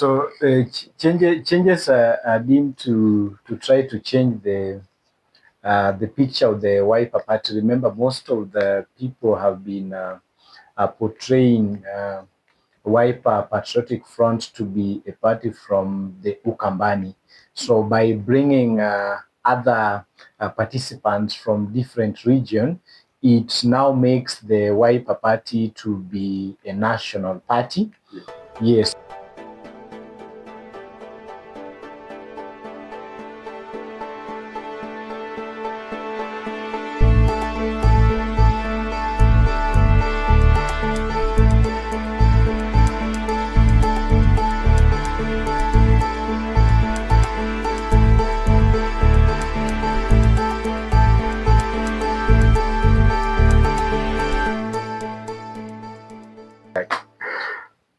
So changes are deemed to try to change the picture of the Wiper Party. Remember, most of the people have been portraying Wiper Patriotic Front to be a party from the Ukambani. So by bringing other participants from different regions, it now makes the Wiper Party to be a national party. Yes.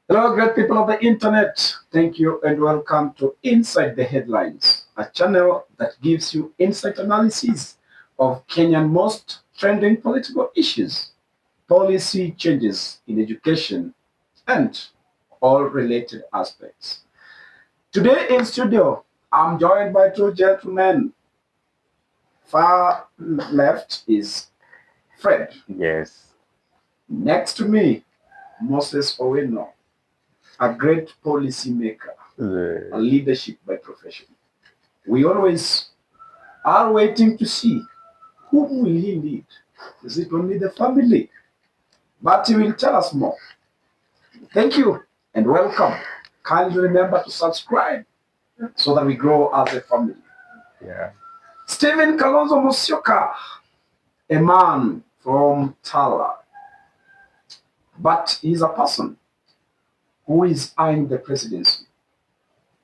Hello, great people of the internet. Thank you and welcome to Inside the Headlines, a channel that gives you insight analysis of Kenyan most trending political issues, policy changes in education, and all related aspects. Today in studio, I'm joined by two gentlemen. Far left is Fred. Yes. Next to me, Moses Owino, a great policy maker, a leadership by profession. We always are waiting to see whom will he lead. Is it only the family? But he will tell us more. Thank you and welcome. Kindly remember to subscribe so that we grow as a family. Yeah. Stephen Kalonzo Musyoka, a man from Tala, but he's a person who is eyeing the presidency.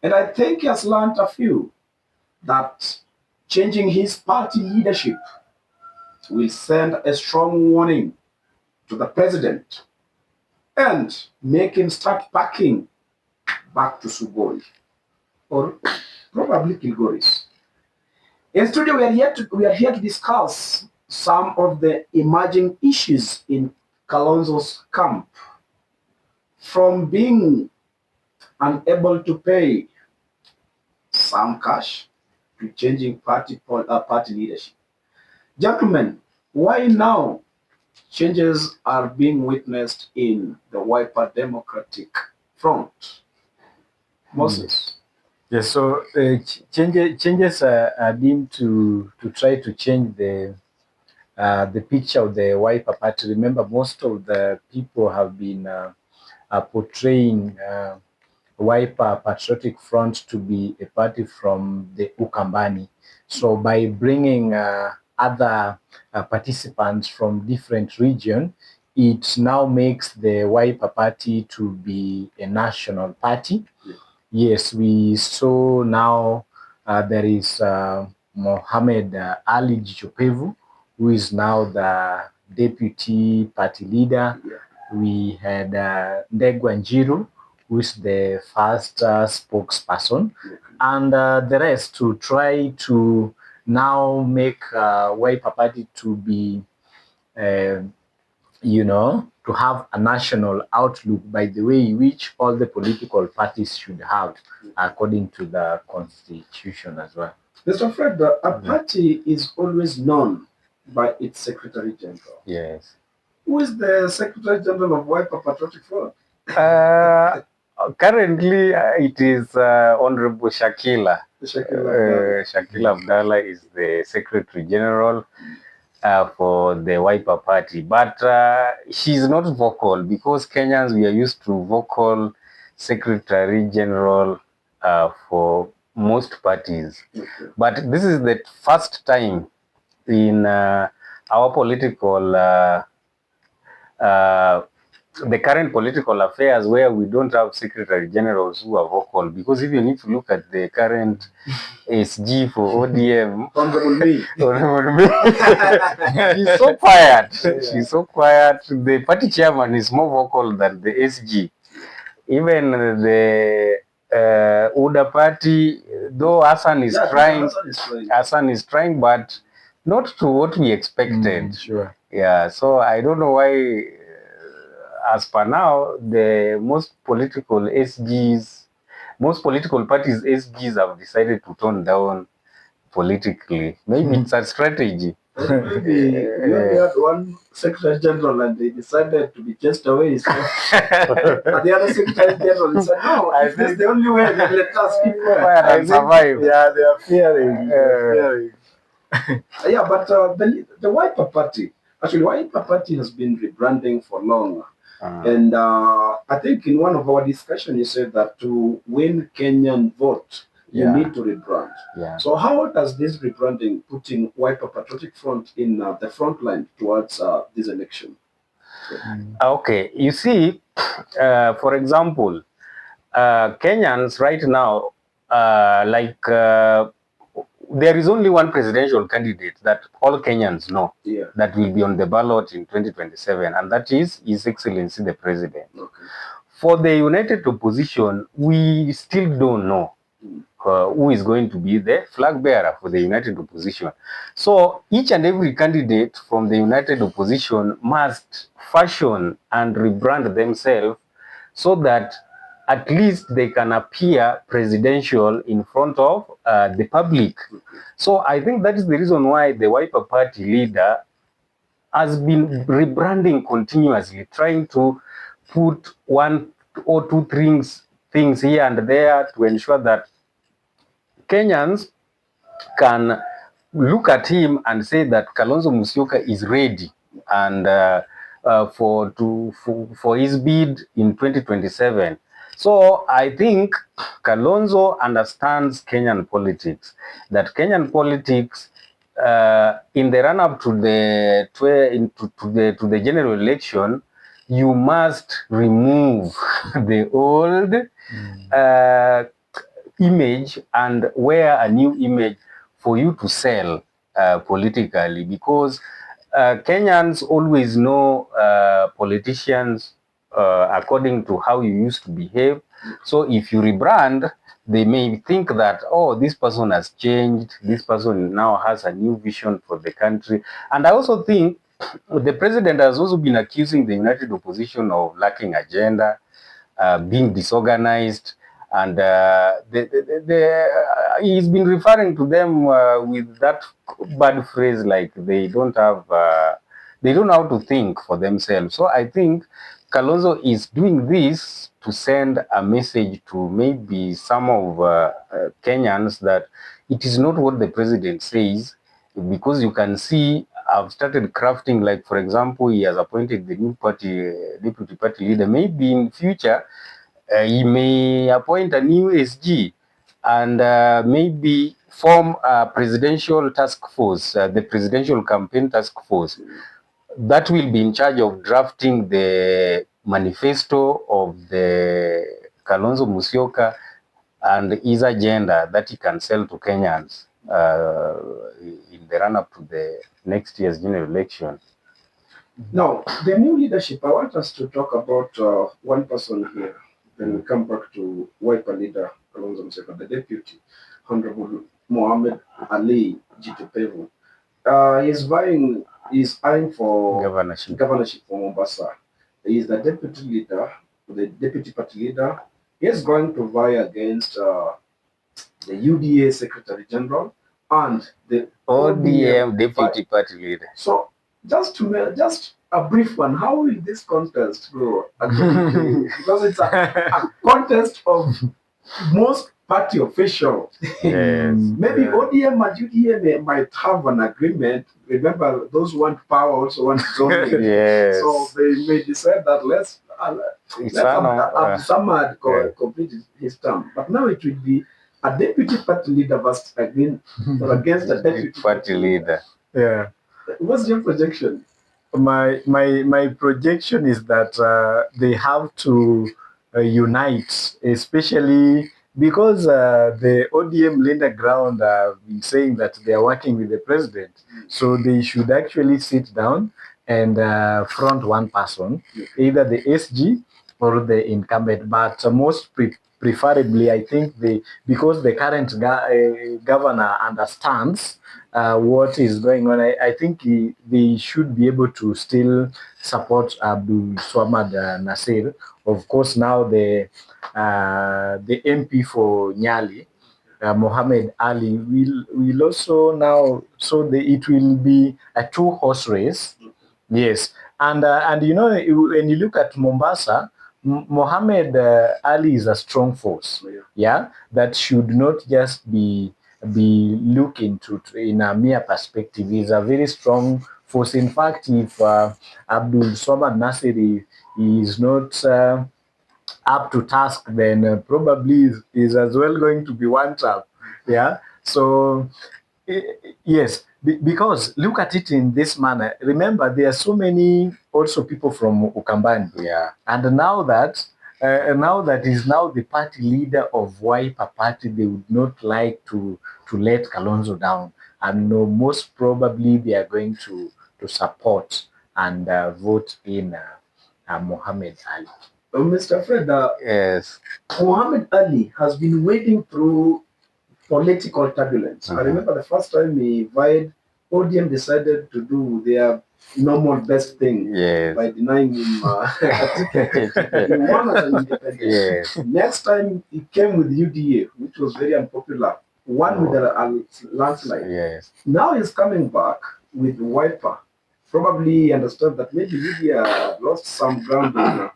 And I think he has learned a few that changing his party leadership will send a strong warning to the president and make him start packing back to Sugoi or probably Kilgoris. In studio, we are here to discuss some of the emerging issues in Kalonzo's camp, from being unable to pay some cash to changing party leadership. Gentlemen, why now changes are being witnessed in the Wiper Democratic Front? Moses. Yes, so changes are deemed to try to change the picture of the Wiper Party. Remember, most of the people have been portraying Wiper Patriotic Front to be a party from the Ukambani. So by bringing other participants from different regions, it now makes the Wiper Party to be a national party. Yes, we saw now there is Mohamed Ali Jichopevu, who is now the deputy party leader. We had Ndegwa, who is the first spokesperson, and the rest to try to now make Wiper Party to be, to have a national outlook, by the way, which all the political parties should have, according to the constitution as well. Mr. Fred, a party is always known by its Secretary General. Yes. Who is the Secretary General of Wiper Patriotic Front? Currently, it is Honorable Shakila. Shakila Abdallah is the Secretary General for the Wiper Party. But she's not vocal, because Kenyans, we are used to vocal Secretary General for most parties. But this is the first time in our political the current political affairs where we don't have secretary generals who are vocal, because even if you look at the current SG for ODM, she's so quiet. She's so quiet. The party chairman is more vocal than the SG. Even the UDA party, though Hassan is trying, but not to what we expected. Sure. Yeah, so I don't know why, as per now, the most political SGs most political parties, SGs, have decided to tone down politically. Maybe it's a strategy. Maybe we only had one Secretary General and they decided to be chased away. So, and the other Secretary General said, no, if this is the only way, then let us keep quiet and survive. Yeah, they are fearing. Yeah, but the Wiper Party, actually, Wiper Party has been rebranding for long. And I think in one of our discussions, you said that to win Kenyan vote, you need to rebrand. Yeah. So how does this rebranding putting Wiper Patriotic Front in the front line towards this election? Okay, you see, for example, Kenyans right now, there is only one presidential candidate that all Kenyans know that will be on the ballot in 2027, and that is His Excellency the President. Okay. For the United Opposition, we still don't know who is going to be the flag bearer for the United Opposition. So each and every candidate from the United Opposition must fashion and rebrand themselves so that at least they can appear presidential in front of the public. So I think that is the reason why the Wiper Party leader has been rebranding continuously, trying to put one or two things here and there to ensure that Kenyans can look at him and say that Kalonzo Musyoka is ready and for his bid in 2027. So I think Kalonzo understands Kenyan politics. That Kenyan politics, in the run-up to the general election, you must remove the old image and wear a new image for you to sell politically, because Kenyans always know politicians according to how you used to behave. So if you rebrand, they may think that, oh, this person has changed, this person now has a new vision for the country. And I also think the president has also been accusing the United Opposition of lacking agenda, being disorganized, and he's been referring to them with that bad phrase like they don't know how to think for themselves. So I think Kalonzo is doing this to send a message to maybe some of Kenyans that it is not what the president says, because you can see I've started crafting, like, for example, he has appointed the new deputy party leader. Maybe in future, he may appoint a new SG and maybe form a presidential task force, the presidential campaign task force, that will be in charge of drafting the manifesto of the Kalonzo Musyoka and his agenda that he can sell to Kenyans in the run-up to the next year's general election. Now, the new leadership, I want us to talk about one person here. Then we come back to Wiper leader Kalonzo Musyoka, the deputy, Honorable Mohamed Ali Jitupevu. He's eyeing for governorship for Mombasa. He is the deputy leader, the deputy party leader. He is going to vie against the UDA Secretary General and the ODM deputy party leader. So just a brief one, how will this contest go? Because it's a contest of most party officials. Yes. Maybe ODM and UDA might have an agreement. Remember, those who want power also want zoning. Yes. So they may decide that let's Samad complete his term. But now it will be a deputy party leader versus against a deputy party leader. Yeah. What's your projection? My projection is that they have to unite, especially because the ODM laid ground have been saying that they are working with the president. So they should actually sit down and front one person, either the SG or the incumbent. But most preferably, I think because the current governor understands what is going on, I think they should be able to still support Abdul Swamad Nasir. Of course, now the MP for Nyali, Mohamed Ali, will also now, so it will be a two-horse race. Yes, and you know, when you look at Mombasa, Mohammed Ali is a strong force. Yeah, that should not just be looked into in a mere perspective. He's a very strong force. In fact, if Abdul Somad Nasiri is not up to task, then probably is as well going to be one trap. Yeah. So yes, because look at it in this manner. Remember, there are so many also people from Ukambani. Yeah. And now that is now the party leader of Wiper Party, they would not like to let Kalonzo down. And no, most probably they are going to support and vote in Mohammed Ali. Mr. Fred, Yes. Muhammad Ali has been wading through political turbulence. I remember the first time he vied, ODM decided to do their normal best thing by denying him a ticket. He won as an independent. Yes. Next time he came with UDA, which was very unpopular, won with a landslide. Yes. Now he's coming back with Wiper. Probably understand that maybe UDA lost some ground in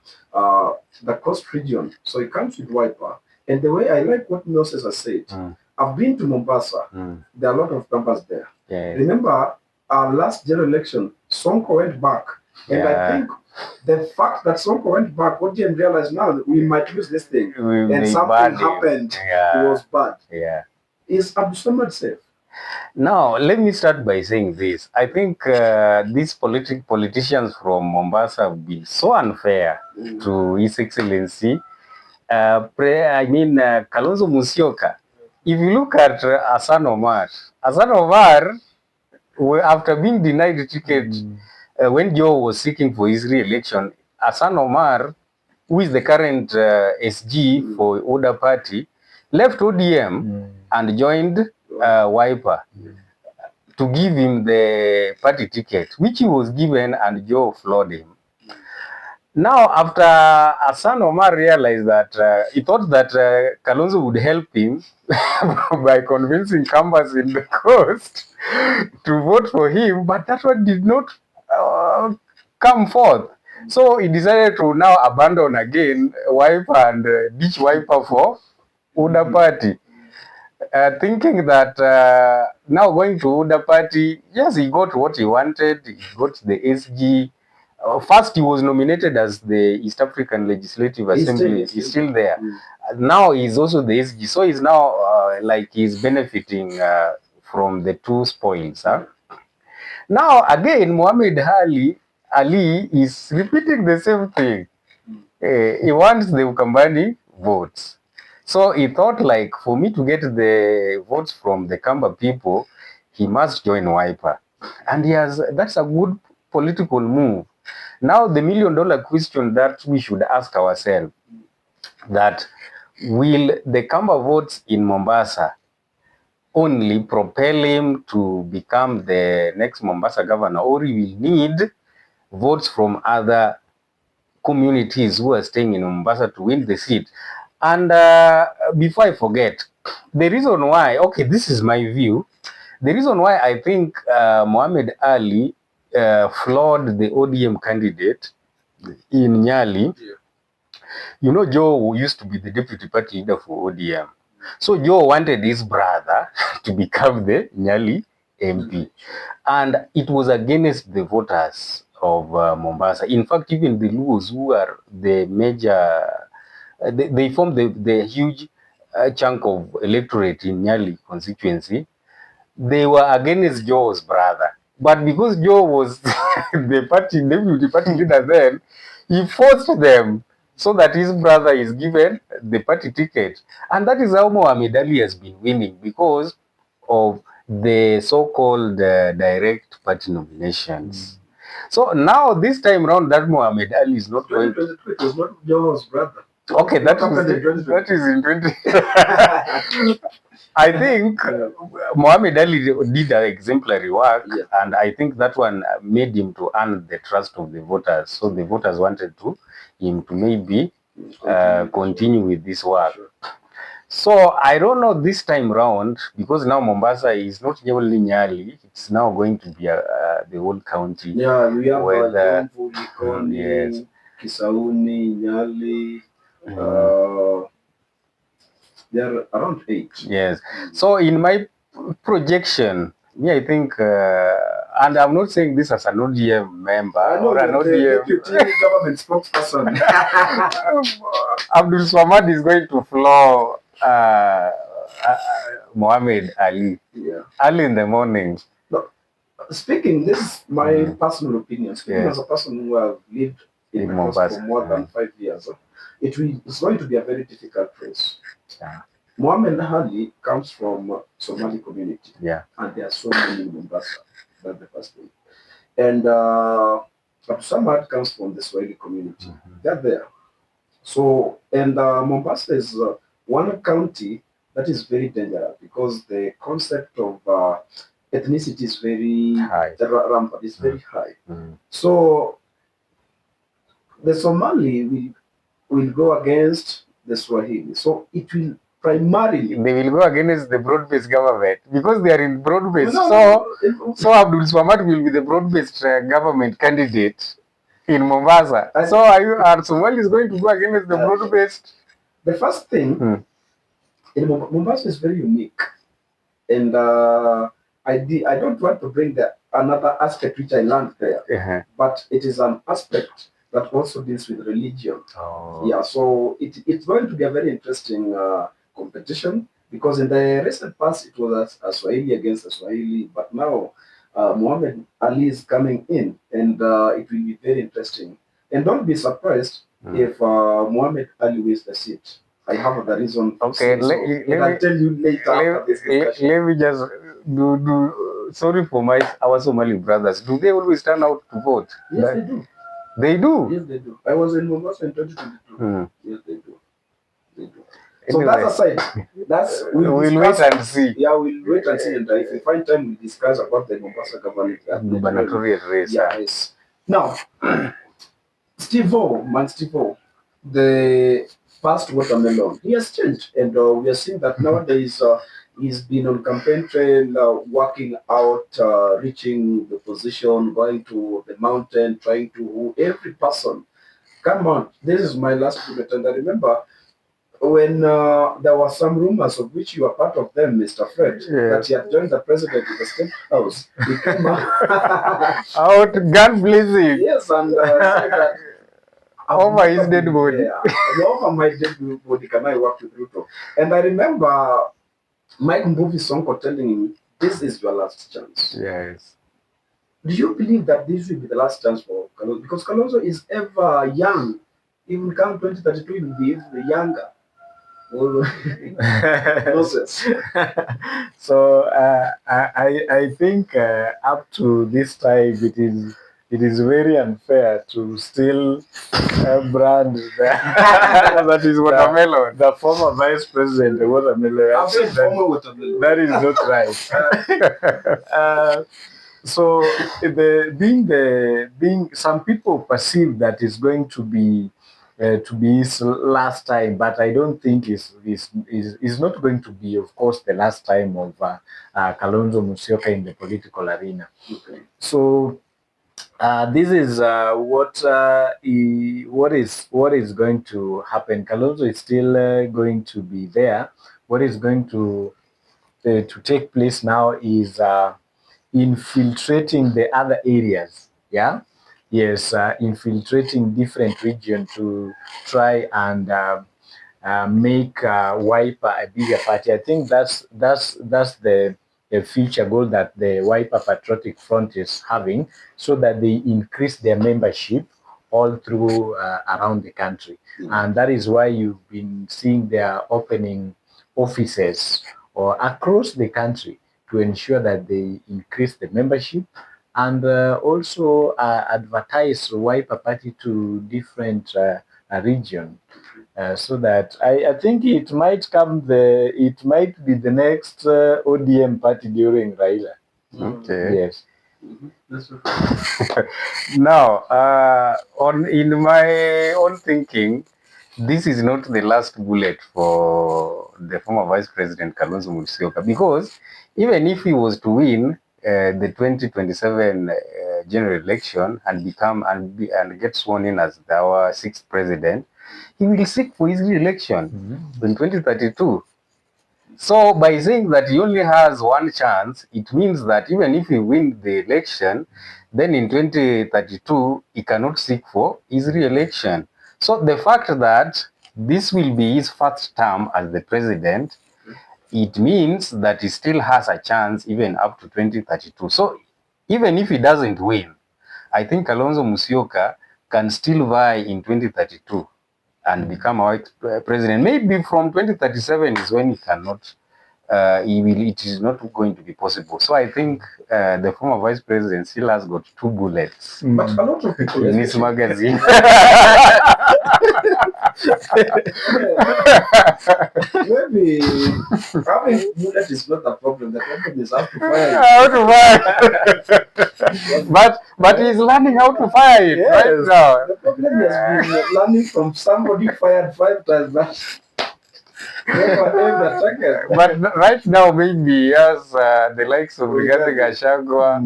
the coast region, so he comes with Wiper. And the way I like what Moses has said, I've been to Mombasa. There are a lot of campers there. Yeah. Remember, our last general election, Sonko went back. And I think the fact that Sonko went back, what you realize now that we might lose this thing. And something happened. It was bad. Yeah. Is Abdul Samad safe? Now, let me start by saying this. I think these politicians from Mombasa have been so unfair to His Excellency. Kalonzo Musyoka. If you look at Hassan Omar, after being denied the ticket when Joe was seeking for his re-election, Hassan Omar, who is the current SG for Oda Party, left ODM and joined Wiper to give him the party ticket, which he was given, and Joe floored him. Now, after Hassan Omar realized that, he thought that Kalonzo would help him by convincing campers in the coast to vote for him, but that one did not come forth. So he decided to now abandon again Wiper and ditch Wiper for Oda Party. Thinking that now going to Oda Party, yes, he got what he wanted, he got the SG. First, he was nominated as the East African Legislative Assembly. He's still there. Now he's also the SG. So he's now he's benefiting from the two spoils. Now, again, Mohamed Ali is repeating the same thing. He wants the Ukambani votes. So he thought, like, for me to get the votes from the Kamba people, he must join Wiper. And that's a good political move. Now, the $1 million question that we should ask ourselves, that will the Kamba votes in Mombasa only propel him to become the next Mombasa governor, or he will need votes from other communities who are staying in Mombasa to win the seat? And before I forget, the reason why, okay, this is my view, the reason why I think Mohamed Ali flawed the ODM candidate in Nyali, you know, Joe used to be the deputy party leader for ODM. So Joe wanted his brother to become the Nyali MP. And it was against the voters of Mombasa. In fact, even the Luos, who are the major, they form the huge chunk of electorate in Nyali constituency, they were against Joe's brother. But because Joe was the deputy party leader then, he forced them so that his brother is given the party ticket. And that is how Mohamed Ali has been winning, because of the so-called direct party nominations. So now, this time around, that Mohamed Ali is not going to... It was not Joe's brother. Okay, What happened in 2020? that is in 20. I think Mohamed Ali did an exemplary work, Yeah. and I think that one made him to earn the trust of the voters. So the voters wanted him to maybe continue with this work. Sure. So I don't know this time round, because now Mombasa is not only Nyali, it's now going to be the whole county. Yeah, we have Whether- Jomvu, Likoni, yes. Kisauni, Nyali. There are around 8. Yes. So in my projection, me, I think, and I'm not saying this as an ODM member I know or an the ODM. deputy government spokesperson. Abdul Swamad is going to floor Mohamed Ali Yeah. early in the morning. Speaking, this is my personal opinion. Speaking Yeah. as a person who have lived in In Mombasa for Mombasa. more than 5 years, it's going to be a very difficult race. Yeah. Mohamed Ali comes from Somali community, Yeah. and there are so many in Mombasa. That's the first thing. And Abdul Samad comes from the Swahili community. They're there. So, and Mombasa is one county that is very dangerous because the concept of ethnicity is very High. rampant. It's very high. Mm. So, the Somali will go against the Swahili. So, it will primarily. They will go against the broad-based government because they are in broad-based. No, So Abdul Swamad will be the broad-based government candidate in Mombasa. I- So are Somalis going to go against the broad-based? The first thing in Mombasa is very unique, and I don't want to bring another aspect which I learned there, but it is an aspect that also deals with religion. Oh. Yeah, so it's going to be a very interesting competition because in the recent past it was a Swahili against a Swahili, but now Muhammad Ali is coming in, and it will be very interesting. And don't be surprised if Muhammad Ali wins the seat. I have the reason. Okay, I'll tell you later after this discussion. Let me just do. Sorry for our Somali brothers. Do they always turn out to vote? Yes, they do. They do. Yes, they do. I was in Mombasa in 2022. Yes, they do. They do. So Anyway, that's aside. We'll wait and see. Yeah, we'll wait and see, and if we find time, we'll discuss about the Mombasa Gubernatorial race. Yeah, yes. Now, Steve-O, the past watermelon, he has changed, and we are seeing that nowadays he's been on campaign trail, working out, reaching the position, going to the mountain, trying to woo every person. Come on, this is my last bullet, and I remember when there were some rumors of which you are part of them, Mr. Fred, that he had joined the president in the State House. He came out gun blazing. Yes, and said that over his dead body. Over my dead body, can I work with Ruto? And I remember Mike Mbuvi Sonko telling him, this is your last chance. Yes. Do you believe that this will be the last chance for Kalonzo? Because Kalonzo is ever young. He will come 2032, he will be even younger. Nonsense. So I think up to this time it is very unfair to still brand That is watermelon. the former vice president the watermelon. I've said former watermelon. That is not right. So being some people perceive that it's going to be his last time, but I don't think is not going to be, of course, the last time of Kalonzo Musyoka in the political arena. Okay. So this is what is going to happen. Kalonzo is still going to be there. What is going to take place now is infiltrating the other areas. Yeah. Yes, infiltrating different regions to try and make Wiper a bigger party. I think that's the future goal that the Wiper Patriotic Front is having, so that they increase their membership all through around the country. And that is why you've been seeing their opening offices or across the country to ensure that they increase the membership and also advertise Wiper Party to different regions. so that I think it might be the next ODM party during Raila. Okay. Yes. That's okay. Now, in my own thinking, this is not the last bullet for the former Vice President Kalonzo Musyoka, because even if he was to win the 2027 general election and and get sworn in as our sixth president, he will seek for his re-election in 2032. So by saying that he only has one chance, it means that even if he wins the election, then in 2032 he cannot seek for his re-election. So the fact that this will be his first term as the president, it means that he still has a chance even up to 2032. So even if he doesn't win, I think Kalonzo Musyoka can still vie in 2032 and become our president. Maybe from 2037 is when he cannot, it is not going to be possible. So I think the former vice president still has got 2 bullets But a lot of people in his magazine. Maybe having bullet is not a problem. The problem is how to fire How to fire. but he's learning how to fire it right now. The problem has been learning from somebody who fired 5 times, but never ever target. But right now, maybe yes, the likes of Rigathi Gachagua,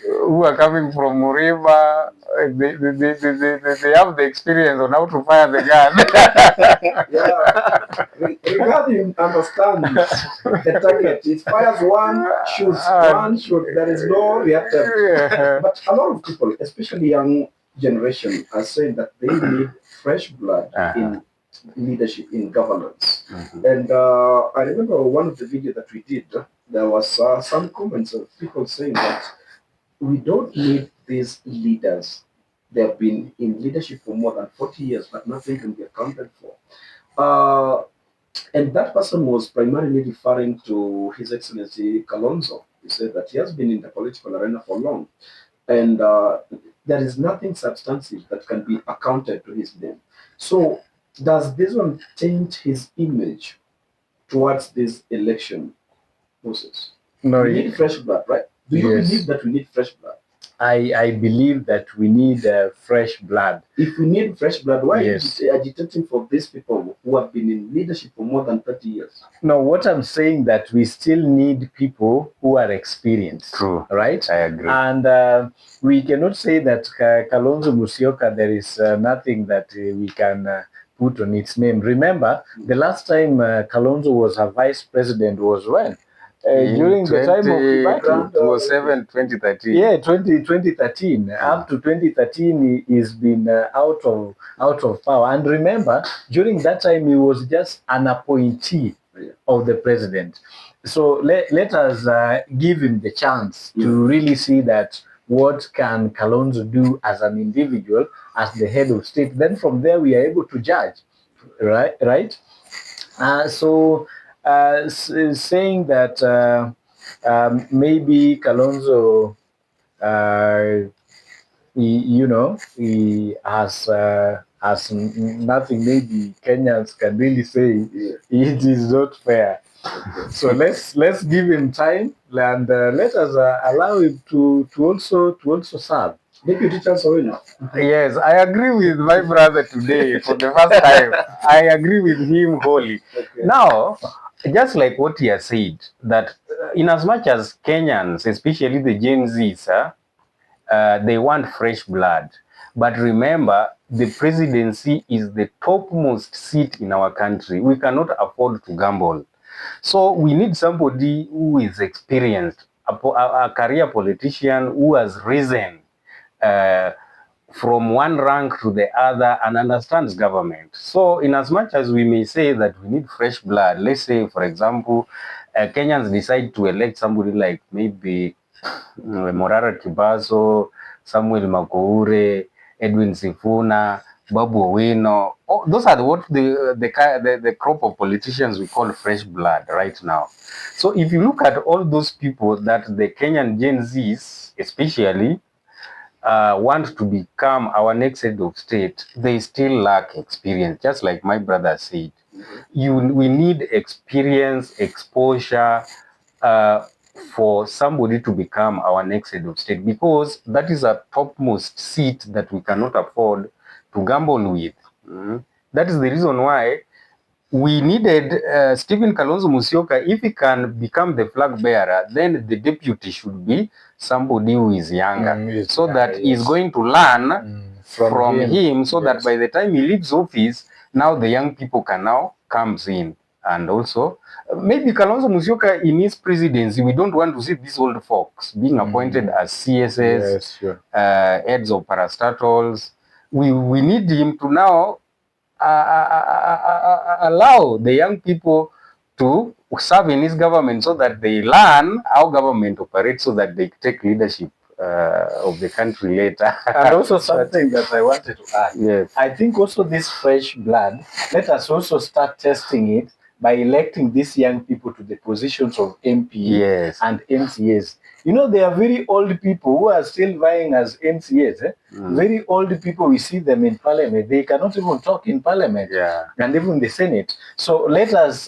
who are coming from Murima, they have the experience on how to fire the gun. Rigathi understands the target. It fires one, shoots one, shoot. There is no reactor. But a lot of people, especially young generation, are saying that they need fresh blood in leadership, in governance. And I remember one of the videos that we did, there was some comments of people saying that we don't need these leaders. They have been in leadership for more than 40 years, but nothing can be accounted for. And that person was primarily referring to His Excellency Kalonzo. He said that he has been in the political arena for long, and there is nothing substantive that can be accounted to his name. So does this one change his image towards this election process? No, we need fresh blood, right? Do you believe that we need fresh blood? I believe that we need fresh blood. If we need fresh blood, why are you agitating for these people who have been in leadership for more than 30 years? No, what I'm saying that we still need people who are experienced. True. Right? I agree. And we cannot say that Kalonzo Musyoka, there is nothing that we can put on its name. Remember, the last time Kalonzo was a vice president was when? During the time of Kibaki. 2013. Yeah, 2013. Up to 2013, he's been out of power. And remember, during that time, he was just an appointee of the president. So let us give him the chance to really see that what can Kalonzo do as an individual, as the head of state. Then from there, we are able to judge, right? Saying that maybe Kalonzo, he has nothing. Maybe Kenyans can really say it is not fair. So let's give him time and let us allow him to also serve. Deputy Chancellor now. Yes, I agree with my brother today for the first time. I agree with him wholly. Okay. Now, just like what he has said, that in as much as Kenyans, especially the Gen Zs, they want fresh blood. But remember, the presidency is the topmost seat in our country. We cannot afford to gamble. So we need somebody who is experienced, a career politician who has risen from one rank to the other and understands government. So in as much as we may say that we need fresh blood, let's say, for example, Kenyans decide to elect somebody like maybe Morara Kibaso, Samuel Makoure, Edwin Sifuna, Babu Owino. Oh, those are what the crop of politicians we call fresh blood right now. So if you look at all those people that the Kenyan Gen Zs especially want to become our next head of state, they still lack experience. Just like my brother said, we need experience, exposure, for somebody to become our next head of state, because that is a topmost seat that we cannot afford to gamble with. That is the reason why we needed Stephen Kalonzo Musyoka. If he can become the flag bearer, then the deputy should be somebody who is younger, so that he's going to learn from him, so that by the time he leaves office, now the young people can now comes in. And also, maybe Kalonzo Musyoka in his presidency, we don't want to see these old folks being appointed as CSS, heads of parastatals. We need him to now allow the young people to serve in his government, so that they learn how government operates, so that they take leadership of the country later. And also something that I wanted to add. Yes. I think also this fresh blood, let us also start testing it by electing these young people to the positions of MP and MCAs. You know, they are very old people who are still vying as MCAs. Very old people, we see them in parliament. They cannot even talk in parliament, and even the Senate. So let us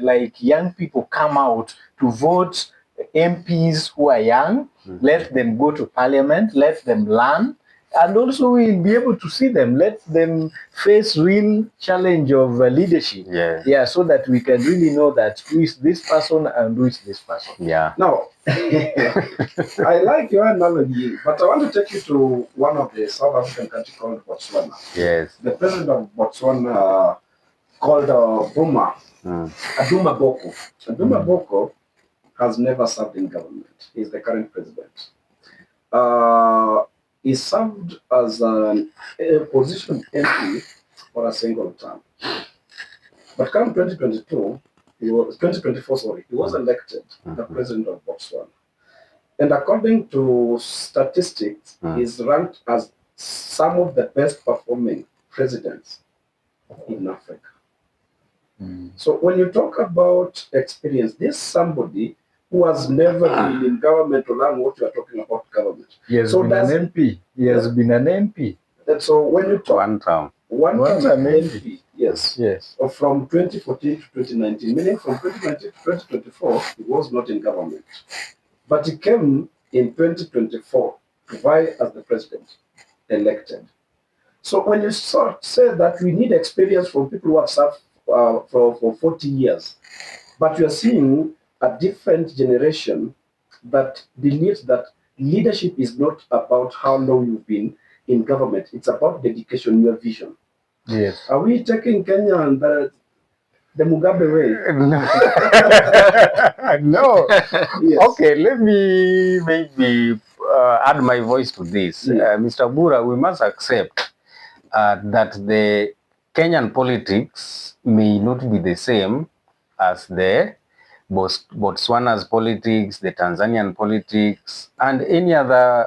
like young people come out to vote MPs who are young. Let them go to parliament, let them learn, and also we'll be able to see them. Let them face real challenge of leadership. So that we can really know that who is this person and who is this person. Now, I like your analogy, but I want to take you to one of the South African countries called Botswana. The president of Botswana called Aduma Boko. Aduma Boko has never served in government. He's the current president. He served as an opposition MP for a single term. But come 2024, he was elected the president of Botswana. And according to statistics, he's ranked as some of the best performing presidents in Africa. So when you talk about experience, this is somebody who has never been in government to learn what you are talking about government. He has been an MP. He has been an MP. And so when you talk one term MP, from 2014 to 2019, meaning from 2019 to 2024, he was not in government. But he came in 2024 to vie as the president, elected. So when you say that we need experience from people who have served for 40 years, but you are seeing a different generation that believes that leadership is not about how long you've been in government. It's about dedication, your vision. Are we taking Kenya and the Mugabe way? No. Okay, let me maybe add my voice to this. Mr. Bura, we must accept that the Kenyan politics may not be the same as the Botswana's politics, the Tanzanian politics, and any other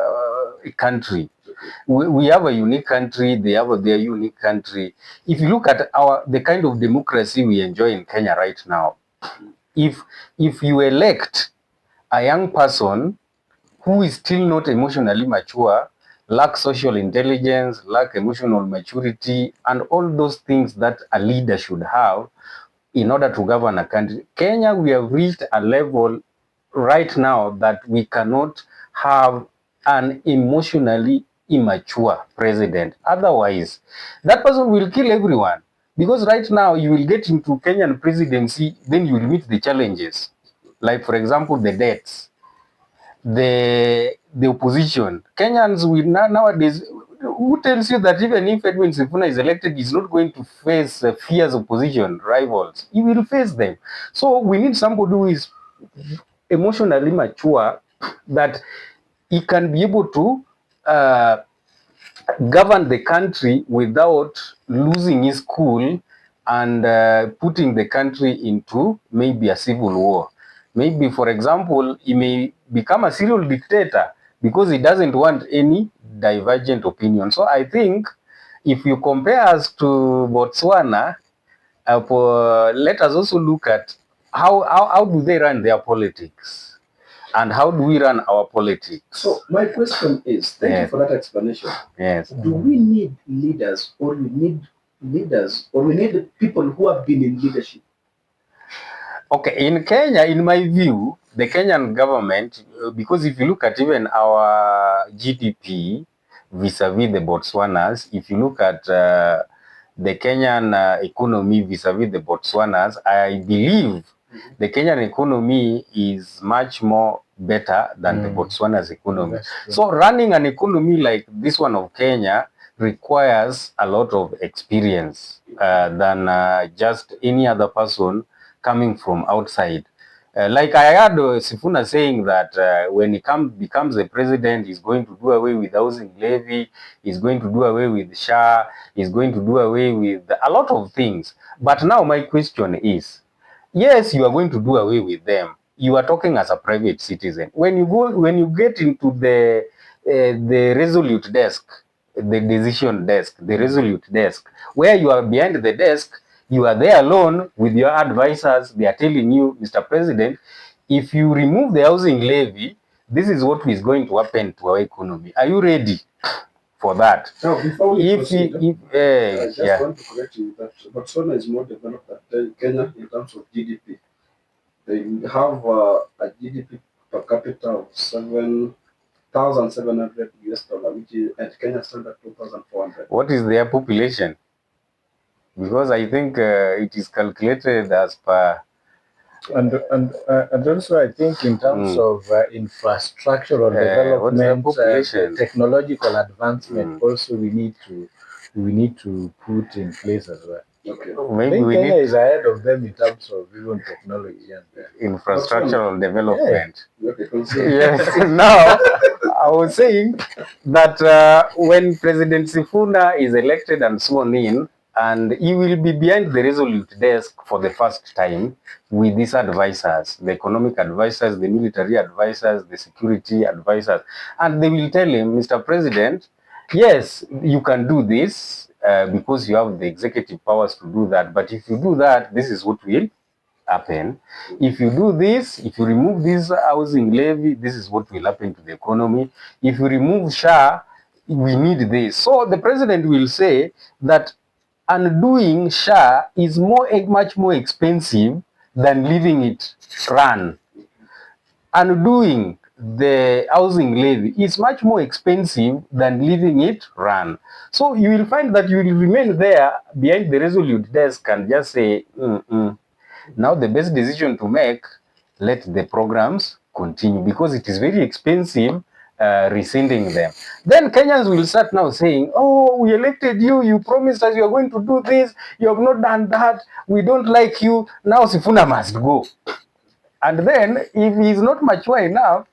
country. We have a unique country, they have their unique country. If you look at the kind of democracy we enjoy in Kenya right now, if you elect a young person who is still not emotionally mature, lack social intelligence, lack emotional maturity, and all those things that a leader should have in order to govern a country. Kenya, we have reached a level right now that we cannot have an emotionally immature president. Otherwise, that person will kill everyone. Because right now, you will get into Kenyan presidency, then you will meet the challenges. Like, for example, the debts, the opposition. Kenyans will nowadays, who tells you that even if Edwin Sifuna is elected, he's not going to face fierce opposition rivals? He will face them. So we need somebody who is emotionally mature, that he can be able to govern the country without losing his cool and putting the country into maybe a civil war. Maybe, for example, he may become a serial dictator because he doesn't want any divergent opinion. So I think if you compare us to Botswana, let us also look at how do they run their politics. And how do we run our politics? So my question is, thank you for that explanation. Yes. Do we need leaders, or we need people who have been in leadership? Okay, in Kenya, in my view, the Kenyan government, because if you look at even our GDP vis-a-vis the Botswanas, if you look at the Kenyan economy vis-a-vis the Botswanas, I believe the Kenyan economy is much more better than the Botswana's economy. So running an economy like this one of Kenya requires a lot of experience than just any other person coming from outside. Like I heard Sifuna saying that when he becomes the president, he's going to do away with housing levy, he's going to do away with SHA, he's going to do away with a lot of things. But now my question is, yes, you are going to do away with them. You are talking as a private citizen. When you get into the resolute desk, the decision desk, the resolute desk, where you are behind the desk, you are there alone with your advisors. They are telling you, Mr. President, if you remove the housing levy, this is what is going to happen to our economy. Are you ready for that? Now, before we proceed, I just want to correct you that Botswana is more developed than Kenya in terms of GDP. They have a GDP per capita of $7,700 which is at Kenya standard 2,400. What is their population? Because I think it is calculated as per. And also I think in terms of infrastructural development, technological advancement, also we need to put in place as well. Okay. Maybe Kenya is ahead of them in terms of even technology and infrastructural development. Yeah. Okay. Yes. Now, I was saying that when President Sifuna is elected and sworn in, and he will be behind the resolute desk for the first time with these advisors, the economic advisors, the military advisors, the security advisors, and they will tell him, Mr. President, yes, you can do this because you have the executive powers to do that, but if you do that, this is what will happen. If you do this, if you remove this housing levy, this is what will happen to the economy. If you remove SHA, we need this. So the president will say that undoing SHA is much more expensive than leaving it run. Undoing the housing levy is much more expensive than leaving it run. So you will find that you will remain there behind the resolute desk and just say, now the best decision to make, let the programs continue, because it is very expensive rescinding them. Then Kenyans will start now saying, oh, we elected you, you promised us you are going to do this, you have not done that, we don't like you, now Sifuna must go. And then if he is not mature enough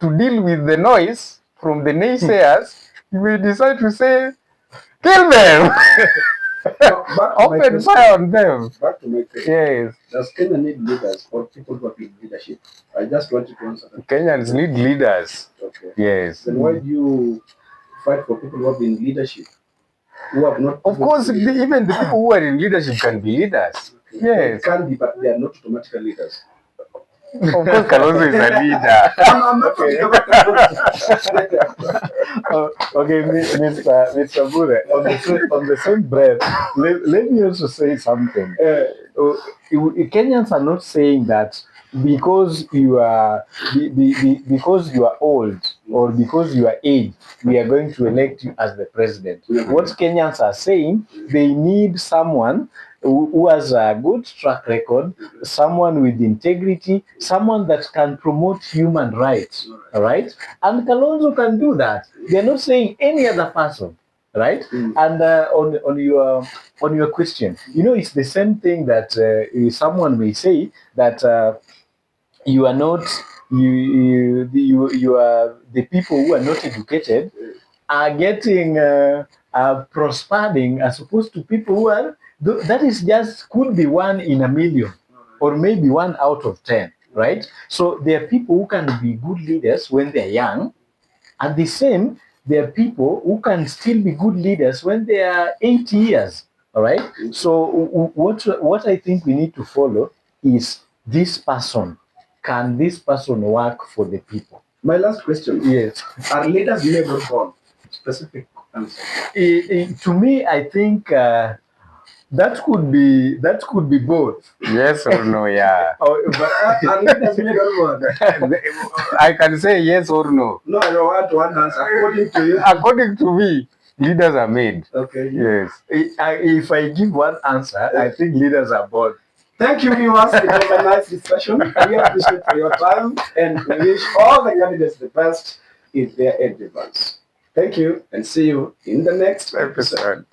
to deal with the noise from the naysayers, he will decide to say, kill them. Open fire on them. Back to my question. Yes. Does Kenya need leaders or people who have been leadership? I just want you to answer that. Kenyans need leaders. Okay. Yes. Then why do you fight for people who have been in leadership? Who have not? Of course, even the people who are in leadership can be leaders. Okay. Yes. They can be, but they are not automatically leaders. Of course, Kalonzo is a leader. I'm not talking about okay, Mr. Bure, on the same breath, let me also say something. Kenyans are not saying that because you are old or because you are aged, we are going to elect you as the president. What Kenyans are saying, they need someone who has a good track record, someone with integrity, someone that can promote human rights, all right? And Kalonzo can do that. They're not saying any other person, right? And on your question, it's the same thing that someone may say that you are not you are the people who are not educated are getting prospering as opposed to people who are that is just could be 1 in a million or maybe 1 out of 10, right? So there are people who can be good leaders when they're young, and the same there are people who can still be good leaders when they are 80 years, all right? So what I think we need to follow is this person can this person work for the people? My last question. Yes. Are leaders never born? Specific answer. To me, I think that could be both. Yes or no? Yeah. Are leaders never born? I can say yes or no. No, I want one answer. According to you. According to me, leaders are made. Okay. Yes. If I give one answer, I think leaders are born. Thank you, viewers. It was a nice discussion. We appreciate for your time and we wish all the candidates the best in their endeavors. Thank you and see you in the next episode.